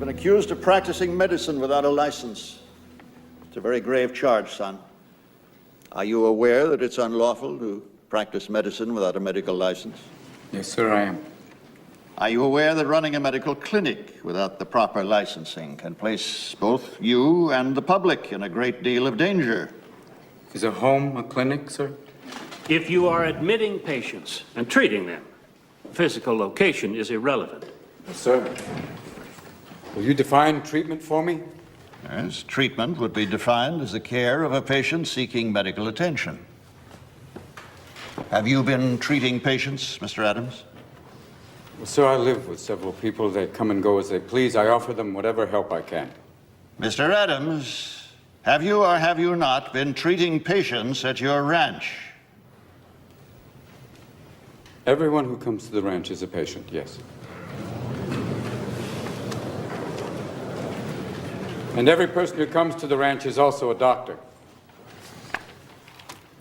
been accused of practicing medicine without a license. It's a very grave charge, son. Are you aware that it's unlawful to practice medicine without a medical license? Yes, sir, I am. Are you aware that running a medical clinic without the proper licensing can place both you and the public in a great deal of danger? Is a home a clinic, sir? If you are admitting patients and treating them, physical location is irrelevant. Yes, sir. Will you define treatment for me? Yes, treatment would be defined as the care of a patient seeking medical attention. Have you been treating patients, Mr. Adams? Well, sir, I live with several people. They come and go as they please. I offer them whatever help I can. Mr. Adams, have you or have you not been treating patients at your ranch? Everyone who comes to the ranch is a patient, yes. And every person who comes to the ranch is also a doctor.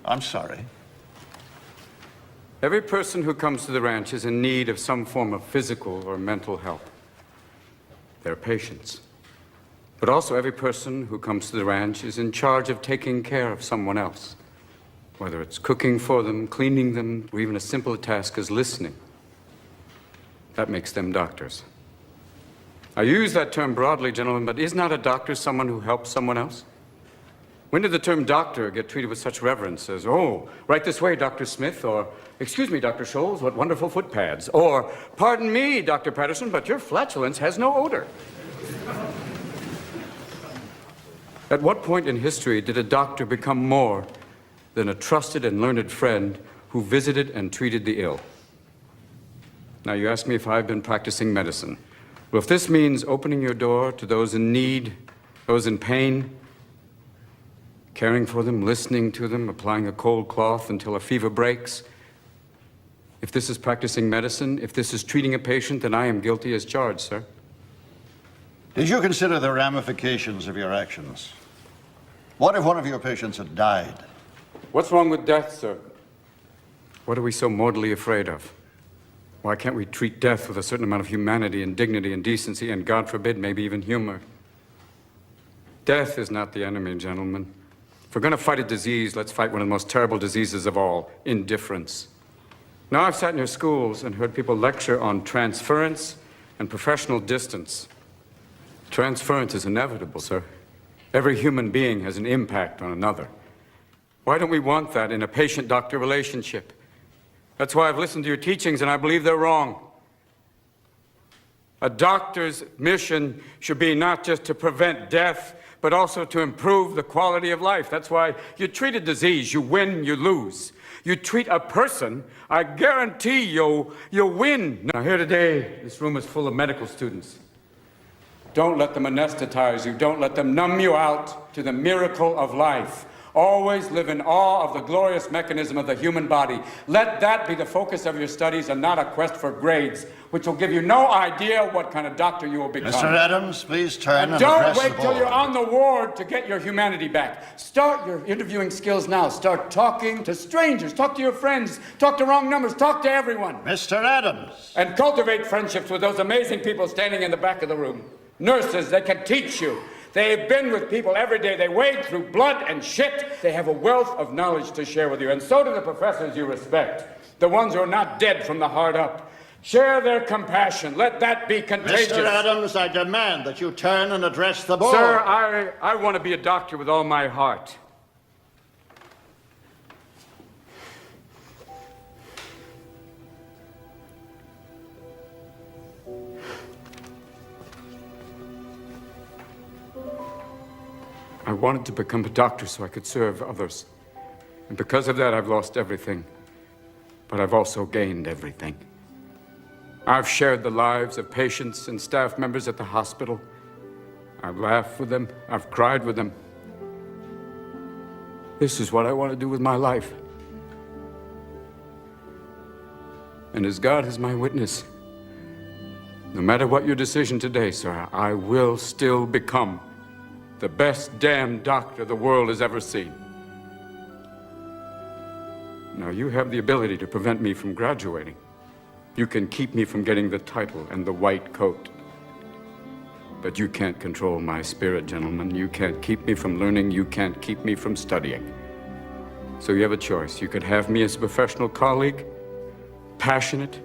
I'm sorry. Every person who comes to the ranch is in need of some form of physical or mental help. They're patients. But also every person who comes to the ranch is in charge of taking care of someone else. Whether it's cooking for them, cleaning them, or even a simple task as listening. That makes them doctors. I use that term broadly, gentlemen, but is not a doctor someone who helps someone else? When did the term doctor get treated with such reverence as, oh, right this way, Dr. Smith, or, excuse me, Dr. Scholes, what wonderful foot pads, or, pardon me, Dr. Patterson, but your flatulence has no odor. At what point in history did a doctor become more than a trusted and learned friend who visited and treated the ill? Now, you ask me if I've been practicing medicine. Well, if this means opening your door to those in need, those in pain, caring for them, listening to them, applying a cold cloth until a fever breaks, if this is practicing medicine, if this is treating a patient, then I am guilty as charged, sir. Did you consider the ramifications of your actions? What if one of your patients had died? What's wrong with death, sir? What are we so mortally afraid of? Why can't we treat death with a certain amount of humanity and dignity and decency and, God forbid, maybe even humor? Death is not the enemy, gentlemen. If we're going to fight a disease, let's fight one of the most terrible diseases of all, indifference. Now, I've sat in your schools and heard people lecture on transference and professional distance. Transference is inevitable, sir. Every human being has an impact on another. Why don't we want that in a patient-doctor relationship? That's why I've listened to your teachings, and I believe they're wrong. A doctor's mission should be not just to prevent death, but also to improve the quality of life. That's why you treat a disease, you win, you lose. You treat a person, I guarantee you'll win. Now, here today, this room is full of medical students. Don't let them anesthetize you. Don't let them numb you out to the miracle of life. Always live in awe of the glorious mechanism of the human body. Let that be the focus of your studies and not a quest for grades, which will give you no idea what kind of doctor you will become. Mr. Adams, please turn and don't address wait the till board. you're on the ward to get your humanity back. Start your interviewing skills now. Start talking to strangers. Talk to your friends. Talk to wrong numbers. Talk to everyone. Mr. Adams. And cultivate friendships with those amazing people standing in the back of the room. Nurses, they can teach you. They've been with people every day. They wade through blood and shit. They have a wealth of knowledge to share with you. And so do the professors you respect, the ones who are not dead from the heart up. Share their compassion. Let that be contagious. Mr. Adams, I demand that you turn and address the board. Sir, I want to be a doctor with all my heart. I wanted to become a doctor so I could serve others. And because of that, I've lost everything. But I've also gained everything. I've shared the lives of patients and staff members at the hospital. I've laughed with them. I've cried with them. This is what I want to do with my life. And as God is my witness, no matter what your decision today, sir, I will still become the best damn doctor the world has ever seen. Now, you have the ability to prevent me from graduating. You can keep me from getting the title and the white coat. But you can't control my spirit, gentlemen. You can't keep me from learning. You can't keep me from studying. So you have a choice. You could have me as a professional colleague, passionate,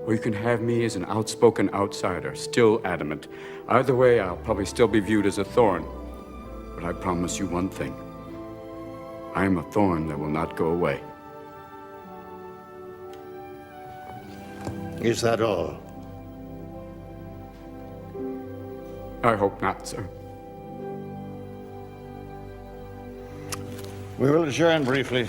or you can have me as an outspoken outsider, still adamant. Either way, I'll probably still be viewed as a thorn. But I promise you one thing. I am a thorn that will not go away. Is that all? I hope not, sir. We will adjourn briefly.